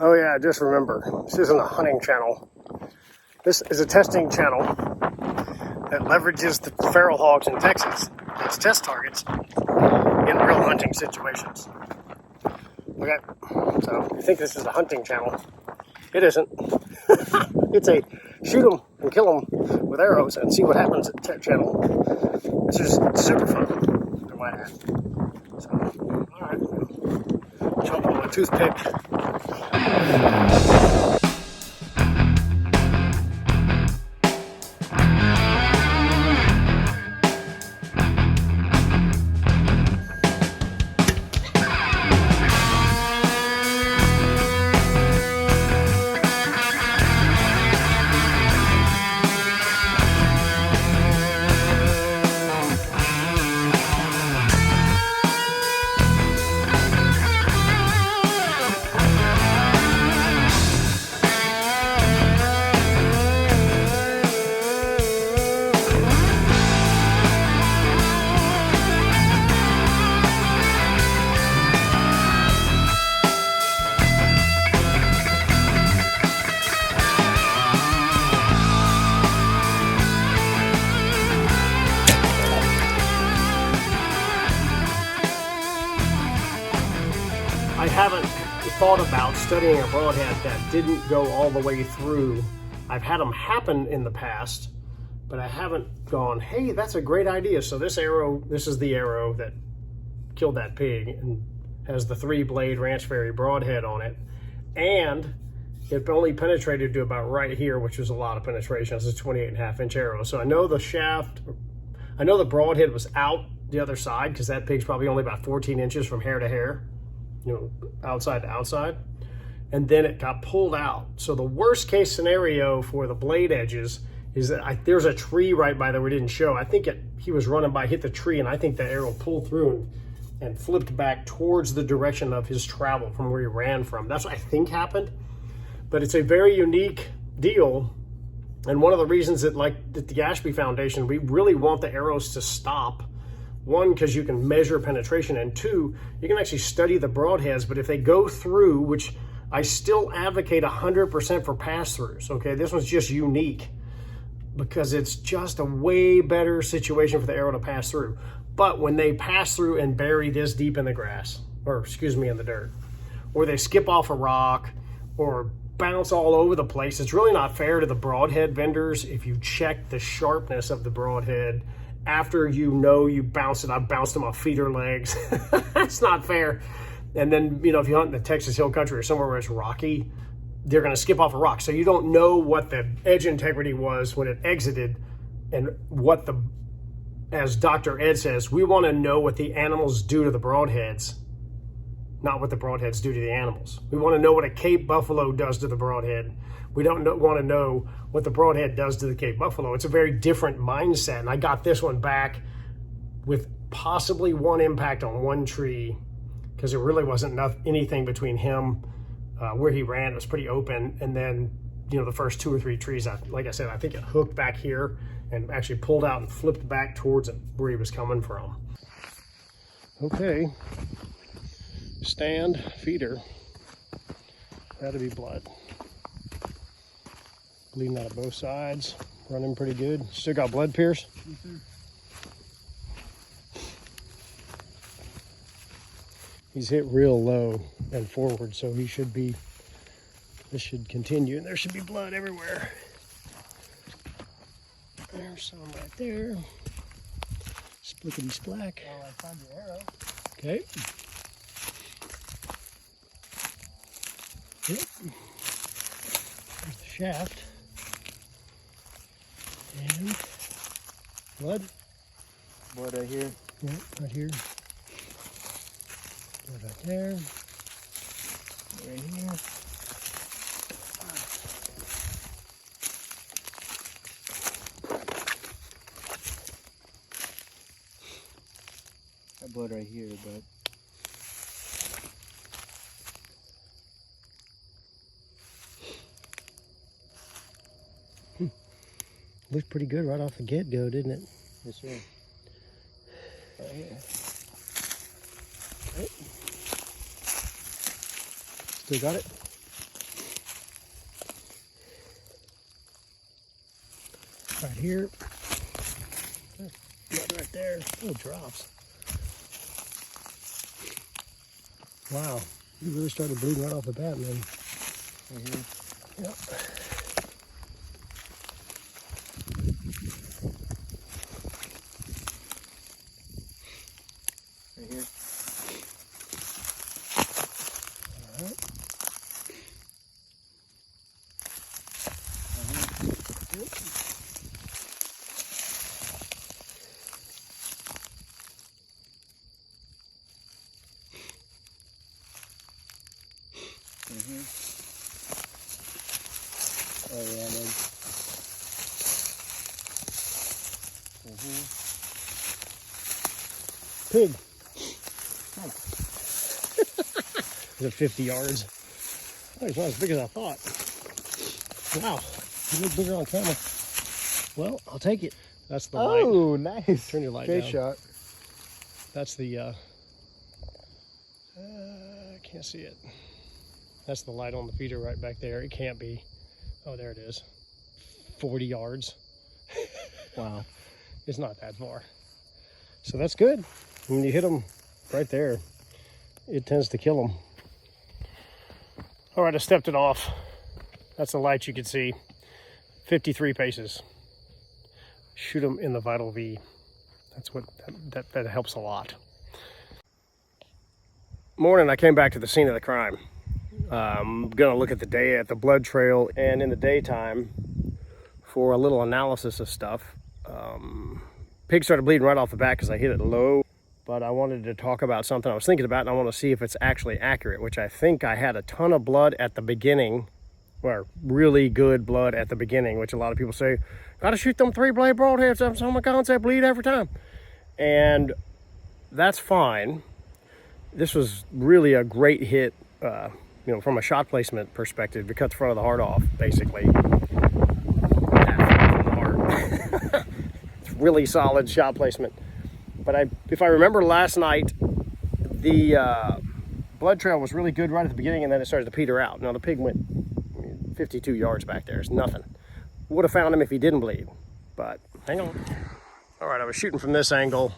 Oh yeah, just remember, this isn't a hunting channel. This is a testing channel that leverages the feral hogs in Texas as test targets in real hunting situations. Okay, so you think this is a hunting channel. It isn't. It's a shoot them and kill them with arrows and see what happens at channel. It's just super fun. In my head. So, alright. Jump on my toothpick. I haven't thought about studying a broadhead that didn't go all the way through. I've had them happen in the past, but I haven't gone, hey, that's a great idea. So this arrow, this is the arrow that killed that pig and has the 3-blade Ranch Fairy broadhead on it. And it only penetrated to about right here, which was a lot of penetration. It's a 28.5-inch arrow. So I know the shaft, I know the broadhead was out the other side because that pig's probably only about 14 inches from hair to hair. You know, outside to outside, and then it got pulled out. So the worst case scenario for the blade edges is that there's a tree right by there we didn't show. I think he was running by, hit the tree, and I think the arrow pulled through and flipped back towards the direction of his travel from where he ran from. That's what I think happened, but it's a very unique deal. And one of the reasons that, like at the Ashby Foundation, we really want the arrows to stop. One, because you can measure penetration, and two, you can actually study the broadheads, but if they go through, which I still advocate 100% for pass-throughs, okay? This one's just unique because it's just a way better situation for the arrow to pass through. But when they pass through and bury this deep in the grass, or excuse me, in the dirt, or they skip off a rock, or bounce all over the place, it's really not fair to the broadhead vendors if you check the sharpness of the broadhead after you know you bounced it. I bounced them off feeder legs. That's not fair. And then, you know, if you hunt in the Texas Hill Country or somewhere where it's rocky, they're going to skip off a rock. So you don't know what the edge integrity was when it exited, and what the, as Dr. Ed says, we want to know what the animals do to the broadheads, not what the broadheads do to the animals. We want to know what a Cape buffalo does to the broadhead. We don't want to know what the broadhead does to the Cape buffalo. It's a very different mindset. And I got this one back with possibly one impact on one tree because there really wasn't anything between him where he ran. It was pretty open. And then, you know, the first 2 or 3 trees, like I said, I think it hooked back here and actually pulled out and flipped back towards where he was coming from. Okay. Stand, feeder. That'll be blood. Bleeding out of both sides, running pretty good. Still got blood, Pierce? Yes, sir. He's hit real low and forward, so he should be, this should continue, and there should be blood everywhere. There's some right there. Splickety splack. Oh, I found your arrow. Okay. Yep. There's the shaft. And blood. Blood right here. Yep, right here. Blood right there. Right here. That blood right here, but looked pretty good right off the get-go, didn't it? yes, sir. Right here. Right. Still got it? Right here. Blood right there. Oh, drops. Wow. You really started bleeding right off the bat, man. Right here. Yep. Right here. All right. Yep. Mm-hmm. Oh yeah, man. Mm-hmm. Pig. Is it 50 yards? Oh, he's not as big as I thought. Wow, he looked bigger on camera. Well, I'll take it. That's the light. Oh, nice. Turn your light Good down. shot. That's the, I can't see it. That's the light on the feeder right back there. It can't be. Oh, there it is. 40 yards. Wow. It's not that far. So that's good. When you hit them right there, it tends to kill them. All right, I stepped it off. That's the light you can see. 53 paces. Shoot them in the Vital V. That's what, that helps a lot. Morning, I came back to the scene of the crime. I'm gonna look at the day at the blood trail, and in the daytime for a little analysis of stuff. Pig started bleeding right off the bat because I hit it low, but I wanted to talk about something I was thinking about, and I want to see if it's actually accurate, which I think I had a ton of blood at the beginning, or really good blood at the beginning, which a lot of people say, gotta shoot them 3-blade broadheads, that's on my concept, bleed every time. And that's fine. This was really a great hit, you know, from a shot placement perspective, to cut the front of the heart off, basically. It's really solid shot placement. But if I remember last night, the blood trail was really good right at the beginning, and then it started to peter out. Now the pig went 52 yards back there. It's nothing. Would have found him if he didn't bleed, but hang on. All right, I was shooting from this angle.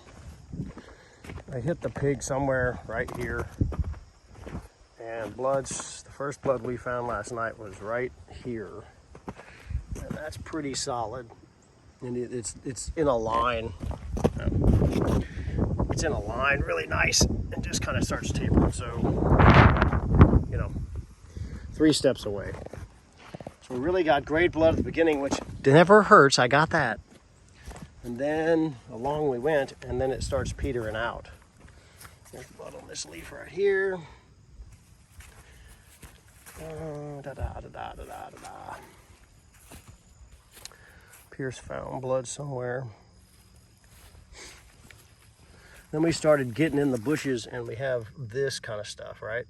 I hit the pig somewhere right here. And the first blood we found last night was right here. And that's pretty solid. And it's in a line. It's in a line really nice and just kind of starts tapering. So, you know, 3 steps away. So we really got great blood at the beginning, which never hurts. I got that. And then along we went, and then it starts petering out. There's blood on this leaf right here. Pierce found blood somewhere. Then we started getting in the bushes, and we have this kind of stuff, right?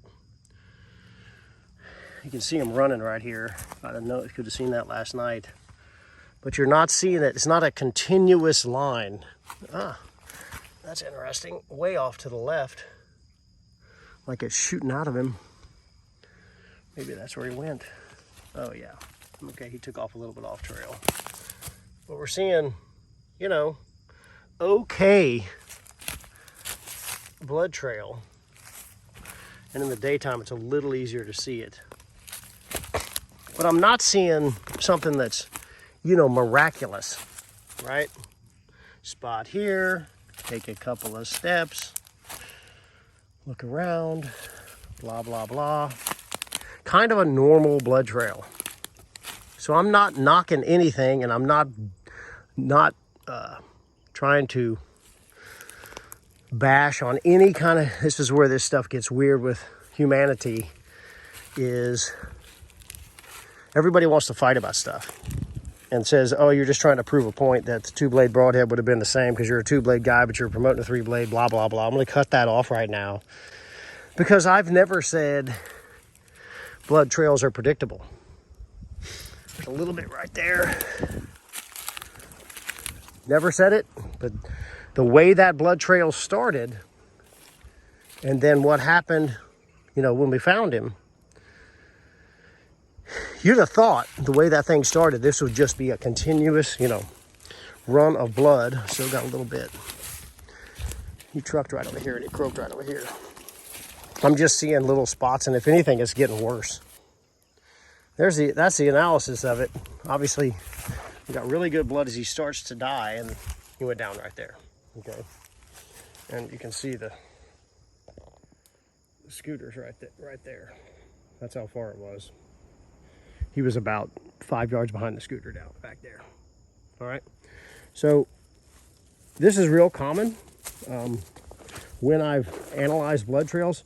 You can see them running right here. I don't know, you could have seen that last night. But you're not seeing it. It's not a continuous line. Ah, that's interesting. Way off to the left. Like it's shooting out of him. Maybe that's where he went. Oh yeah. Okay, he took off a little bit off trail. But we're seeing, you know, okay blood trail. And in the daytime, it's a little easier to see it. But I'm not seeing something that's, you know, miraculous, right? Spot here, take a couple of steps, look around, blah, blah, blah. Kind of a normal blood trail. So I'm not knocking anything, and I'm not trying to bash on any kind of, this is where this stuff gets weird with humanity, is everybody wants to fight about stuff and says, oh, you're just trying to prove a point that the 2-blade broadhead would have been the same because you're a 2-blade guy, but you're promoting a 3-blade, blah, blah, blah. I'm going to cut that off right now because I've never said blood trails are predictable. There's a little bit right there. Never said it, but the way that blood trail started and then what happened, you know, when we found him, you'd have thought the way that thing started, this would just be a continuous, you know, run of blood. Still got a little bit. He trucked right over here and he croaked right over here. I'm just seeing little spots, and if anything, it's getting worse. That's the analysis of it. Obviously, we got really good blood as he starts to die, and he went down right there. Okay, and you can see the scooters right there. That's how far it was. He was about 5 yards behind the scooter down back there. All right, so this is real common when I've analyzed blood trails.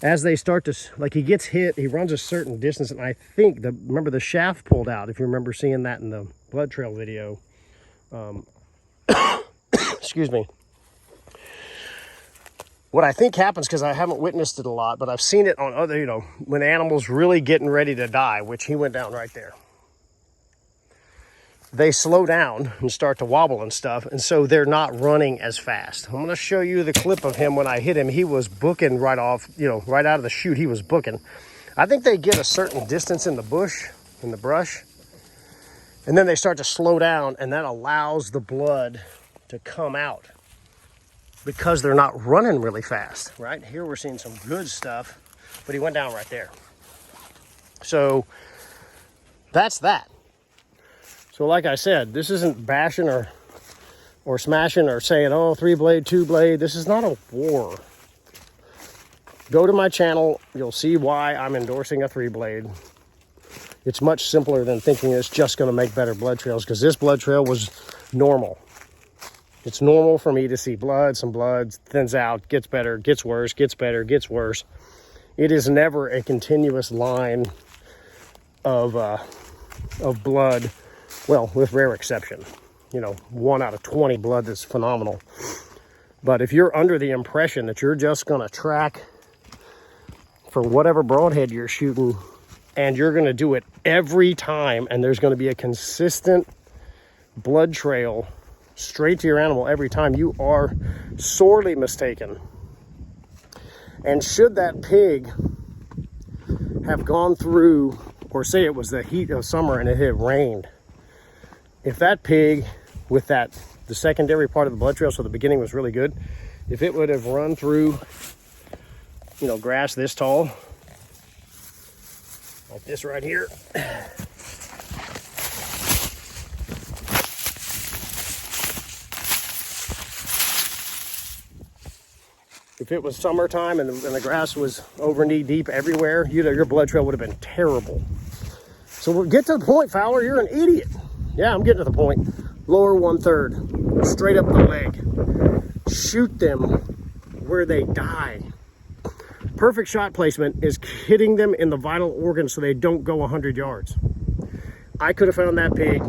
As they start to, like, he gets hit, he runs a certain distance, and I think, remember the shaft pulled out, if you remember seeing that in the blood trail video. Excuse me. What I think happens, because I haven't witnessed it a lot, but I've seen it on other, you know, when animals really getting ready to die, which he went down right there. They slow down and start to wobble and stuff, and so they're not running as fast. I'm going to show you the clip of him when I hit him. He was booking right off, you know, right out of the chute, he was booking. I think they get a certain distance in the bush, in the brush, and then they start to slow down, and that allows the blood to come out because they're not running really fast, right? Here we're seeing some good stuff, but he went down right there. So that's that. So like I said, this isn't bashing or smashing or saying, oh, 3-blade, 2-blade. This is not a war. Go to my channel. You'll see why I'm endorsing a 3-blade. It's much simpler than thinking it's just going to make better blood trails, because this blood trail was normal. It's normal for me to see blood, some blood, thins out, gets better, gets worse, gets better, gets worse. It is never a continuous line of blood. Well, with rare exception, you know, 1 out of 20 blood that's phenomenal. But if you're under the impression that you're just going to track for whatever broadhead you're shooting, and you're going to do it every time, and there's going to be a consistent blood trail straight to your animal every time, you are sorely mistaken. And should that pig have gone through, or say it was the heat of summer and it had rained, if that pig with the secondary part of the blood trail, so the beginning was really good, if it would have run through, you know, grass this tall, like this right here, if it was summertime and the grass was over knee deep everywhere, your blood trail would have been terrible. So we'll get to the point, Fowler, you're an idiot. Yeah, I'm getting to the point. Lower 1/3, straight up the leg. Shoot them where they die. Perfect shot placement is hitting them in the vital organs so they don't go 100 yards. I could have found that pig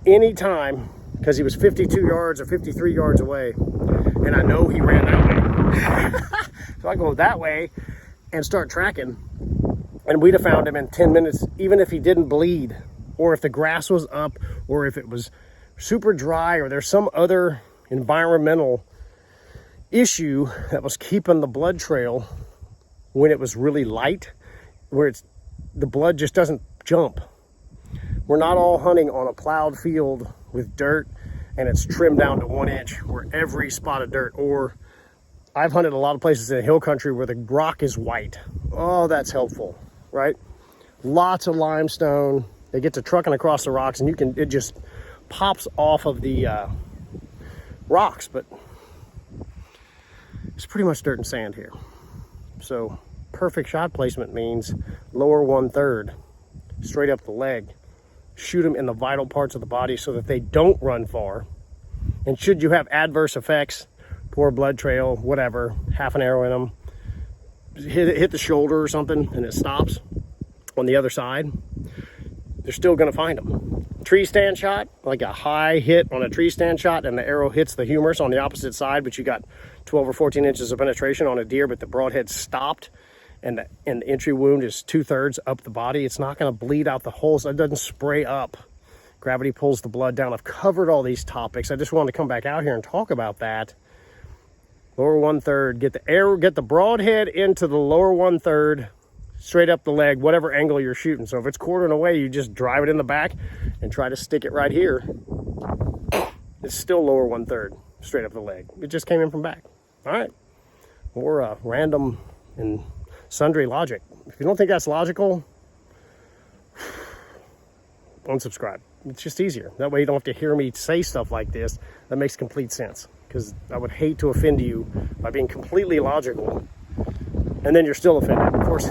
anytime because he was 52 yards or 53 yards away, and I know he ran that way. So I go that way and start tracking, and we'd have found him in 10 minutes, even if he didn't bleed, or if the grass was up, or if it was super dry, or there's some other environmental issue that was keeping the blood trail when it was really light, where the blood just doesn't jump. We're not all hunting on a plowed field with dirt and it's trimmed down to 1 inch where every spot of dirt, or I've hunted a lot of places in hill country where the rock is white. Oh, that's helpful, right? Lots of limestone. They get to trucking across the rocks and it just pops off of the rocks, but it's pretty much dirt and sand here. So perfect shot placement means lower 1/3, straight up the leg. Shoot them in the vital parts of the body so that they don't run far. And should you have adverse effects, poor blood trail, whatever, half an arrow in them, hit the shoulder or something and it stops on the other side, they're still going to find them. Tree stand shot, like a high hit on a tree stand shot and the arrow hits the humerus on the opposite side, but you got 12 or 14 inches of penetration on a deer, but the broadhead stopped and the entry wound is 2/3 up the body. It's not going to bleed out the hole, so it doesn't spray up. Gravity pulls the blood down. I've covered all these topics. I just wanted to come back out here and talk about that. Lower 1/3, get the broadhead into the lower 1/3, straight up the leg, whatever angle you're shooting. So if it's quartering away, you just drive it in the back and try to stick it right here. It's still lower 1/3, straight up the leg. It just came in from back. All right. More random and sundry logic. If you don't think that's logical, unsubscribe. It's just easier. That way you don't have to hear me say stuff like this. That makes complete sense. Because I would hate to offend you by being completely logical, and then you're still offended. Of course,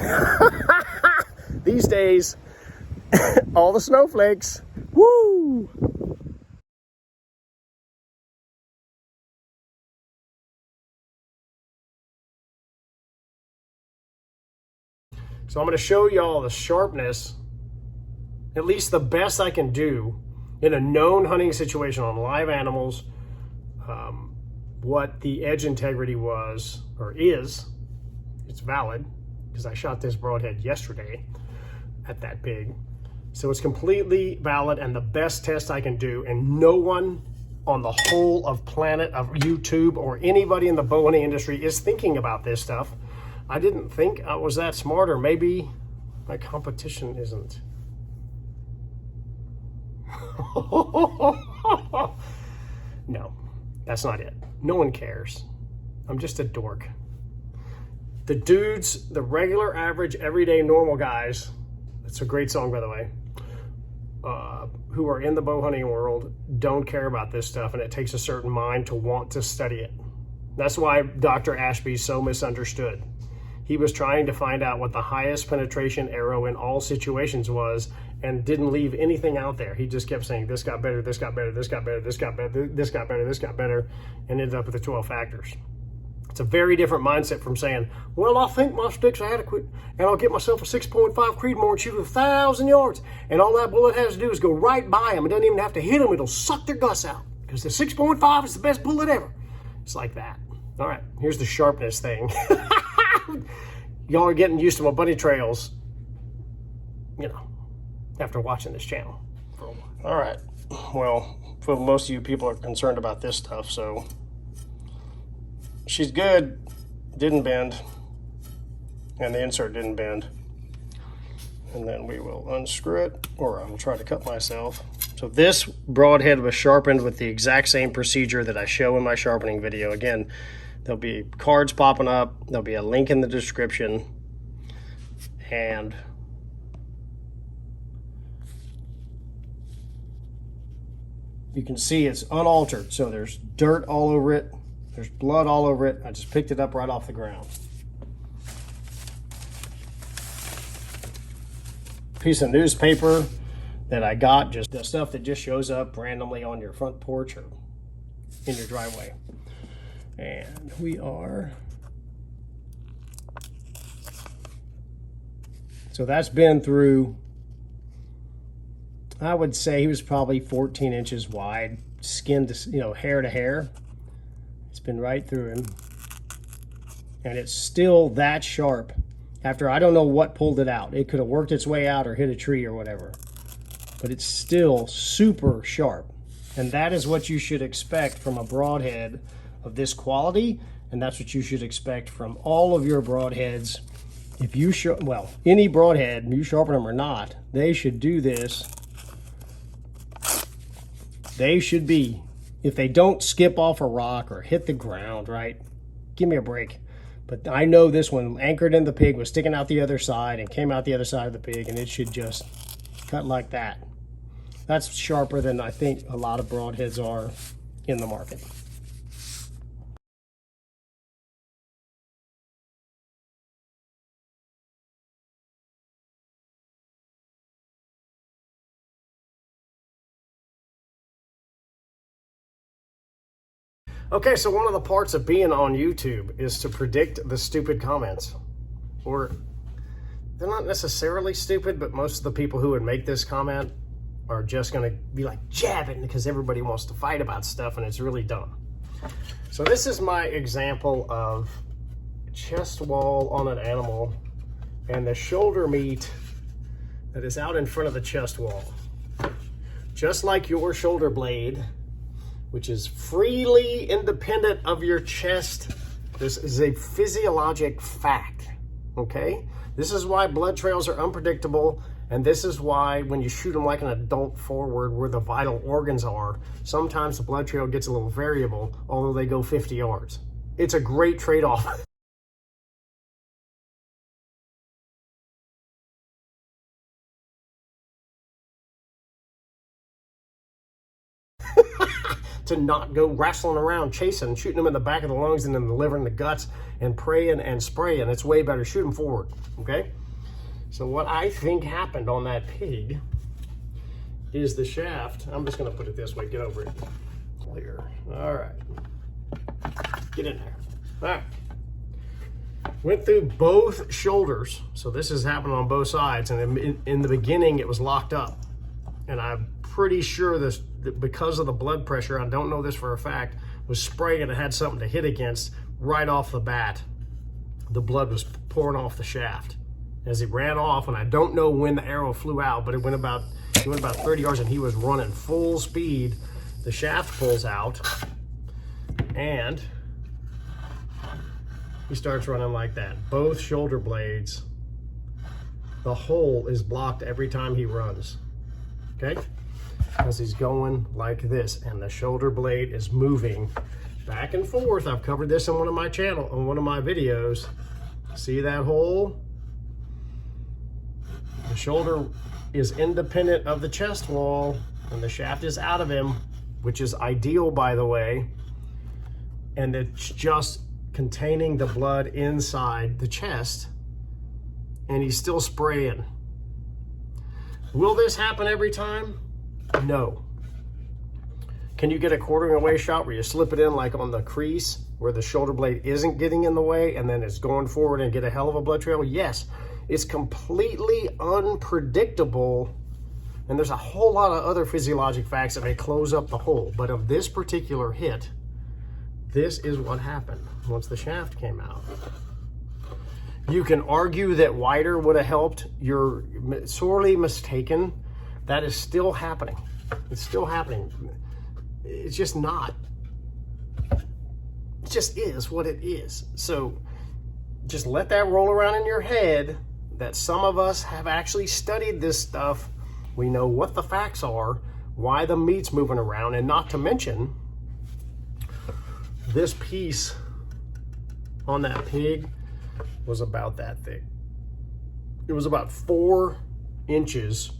these days, all the snowflakes, woo! So I'm going to show y'all the sharpness, at least the best I can do in a known hunting situation on live animals, what the edge integrity was, or is. It's valid, because I shot this broadhead yesterday at that pig. So it's completely valid and the best test I can do, and no one on the whole of planet of YouTube or anybody in the bow hunting industry is thinking about this stuff. I didn't think I was that smart, or maybe my competition isn't. No, that's not it. No one cares. I'm just a dork. The dudes, the regular, average, everyday, normal guys, it's a great song, by the way, who are in the bow hunting world don't care about this stuff, and it takes a certain mind to want to study it. That's why Dr. Ashby's so misunderstood. He was trying to find out what the highest penetration arrow in all situations was, and didn't leave anything out there. He just kept saying, this got better, this got better, this got better, this got better, this got better, this got better, and ended up with the 12 factors. It's a very different mindset from saying, well, I think my sticks are adequate, and I'll get myself a 6.5 Creedmoor and shoot 1,000 yards, and all that bullet has to do is go right by them. It doesn't even have to hit them. It'll suck their guts out, because the 6.5 is the best bullet ever. It's like that. All right, here's the sharpness thing. Y'all are getting used to my bunny trails, you know, after watching this channel for a while. All right, well, for most of you people are concerned about this stuff, so she's good, didn't bend, and the insert didn't bend. And then we will unscrew it, or I will try to cut myself. So this broadhead was sharpened with the exact same procedure that I show in my sharpening video. Again, there'll be cards popping up, there'll be a link in the description, and you can see it's unaltered. So there's dirt all over it, there's blood all over it. I just picked it up right off the ground. Piece of newspaper that I got, just the stuff that just shows up randomly on your front porch or in your driveway. And we are, so that's been through, I would say he was probably 14 inches wide, skin to, you know, hair to hair. It's been right through him, and it's still that sharp. After, I don't know what pulled it out. It could have worked its way out or hit a tree or whatever, but it's still super sharp. And that is what you should expect from a broadhead of this quality, and that's what you should expect from all of your broadheads. If you well, any broadhead, you sharpen them or not, they should do this. They should be, if they don't skip off a rock or hit the ground, right? Give me a break. But I know this one anchored in the pig, was sticking out the other side and came out the other side of the pig, and it should just cut like that. That's sharper than I think a lot of broadheads are in the market. Okay, so one of the parts of being on YouTube is to predict the stupid comments. Or, they're not necessarily stupid, but most of the people who would make this comment are just gonna be like jabbing because everybody wants to fight about stuff, and it's really dumb. So this is my example of chest wall on an animal and the shoulder meat that is out in front of the chest wall. Just like your shoulder blade, which is freely independent of your chest. This is a physiologic fact, okay? This is why blood trails are unpredictable, and this is why when you shoot them like an adult forward where the vital organs are, sometimes the blood trail gets a little variable, although they go 50 yards. It's a great trade-off. To not go wrestling around, chasing, shooting them in the back of the lungs and in the liver and the guts and praying and spraying. It's way better. Shoot them forward, okay? So what I think happened on that pig is the shaft. I'm just going to put it this way. Get over it. Clear. All right. Get in there. All right. Went through both shoulders. So this is happening on both sides. And in the beginning, it was locked up. And I'm pretty sure this, because of the blood pressure, I don't know this for a fact, was spraying and it had something to hit against right off the bat. The blood was pouring off the shaft as he ran off, and I don't know when the arrow flew out, but it went about 30 yards and he was running full speed. The shaft pulls out and he starts running like that. Both shoulder blades, the hole is blocked every time he runs, okay? As he's going like this, and the shoulder blade is moving back and forth. I've covered this on one of my videos. See that hole? The shoulder is independent of the chest wall, and the shaft is out of him, which is ideal, by the way. And it's just containing the blood inside the chest, and he's still spraying. Will this happen every time? No. Can you get a quartering away shot where you slip it in like on the crease where the shoulder blade isn't getting in the way and then it's going forward and get a hell of a blood trail? Yes. It's completely unpredictable, and there's a whole lot of other physiologic facts that may close up the hole. But of this particular hit, this is what happened once the shaft came out. You can argue that wider would have helped. You're sorely mistaken. That is still happening. It's still happening. It's just not. It just is what it is. So just let that roll around in your head that some of us have actually studied this stuff. We know what the facts are, why the meat's moving around, and not to mention this piece on that pig was about that thick. It was about 4 inches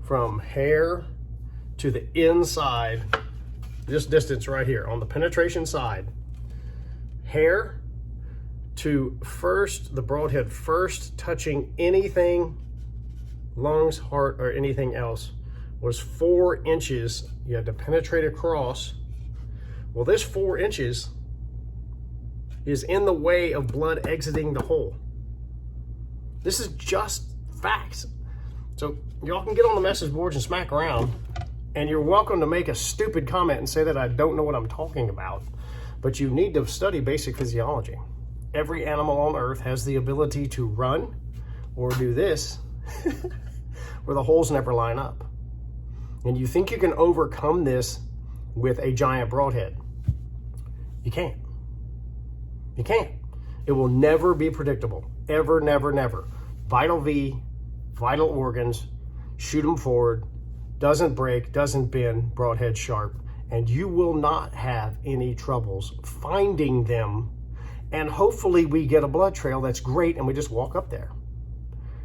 from hair to the inside, this distance right here on the penetration side, hair to the broadhead first touching anything, lungs, heart, or anything else, was 4 inches. You had to penetrate across. Well, this 4 inches is in the way of blood exiting the hole. This is just facts. So y'all can get on the message boards and smack around, and you're welcome to make a stupid comment and say that I don't know what I'm talking about, but you need to study basic physiology. Every animal on earth has the ability to run or do this where the holes never line up. And you think you can overcome this with a giant broadhead. You can't. You can't. It will never be predictable. Ever, never, never. Vital V, vital organs, shoot them forward, doesn't break, doesn't bend, broadhead sharp, and you will not have any troubles finding them. And hopefully we get a blood trail that's great and we just walk up there.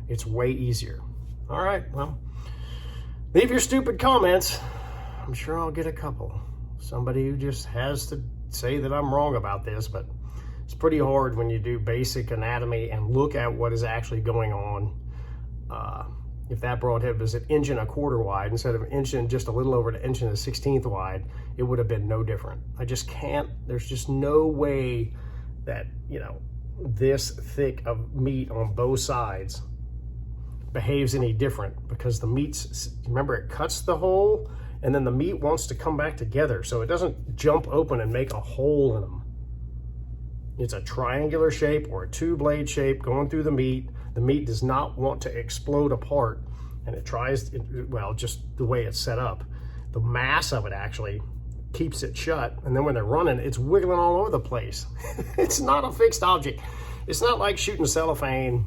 It's way easier. All right, well, leave your stupid comments. I'm sure I'll get a couple. Somebody who just has to say that I'm wrong about this, but it's pretty hard when you do basic anatomy and look at what is actually going on. If that broadhead was 1.25 inches wide instead of 1 inch and just a little over 1 1/16 inches wide, it would have been no different. I just can't, there's just no way that, you know, this thick of meat on both sides behaves any different, because the meat's, remember, it cuts the hole and then the meat wants to come back together, so it doesn't jump open and make a hole in them. It's a triangular shape or a 2-blade shape going through the meat. The meat does not want to explode apart, and it tries, well, just the way it's set up. The mass of it actually keeps it shut, and then when they're running, it's wiggling all over the place. It's not a fixed object. It's not like shooting cellophane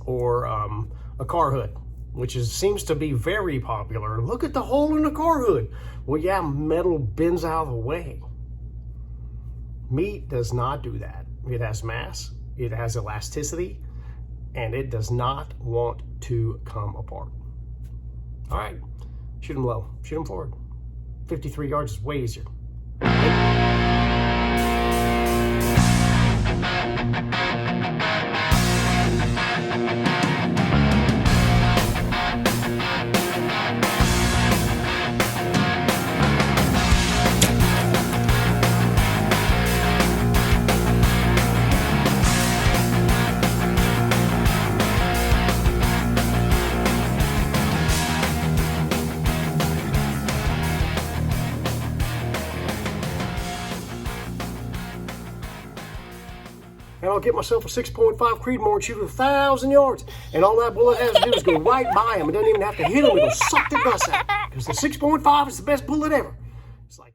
or a car hood, which seems to be very popular. Look at the hole in the car hood. Well, yeah, metal bends out of the way. Meat does not do that. It has mass, it has elasticity, and it does not want to come apart. All right, shoot them low, shoot them forward. 53 yards is way easier. And I'll get myself a 6.5 Creedmoor and shoot 1,000 yards. And all that bullet has to do is go right by him. It doesn't even have to hit him. It'll suck the dust out. Because the 6.5 is the best bullet ever. It's like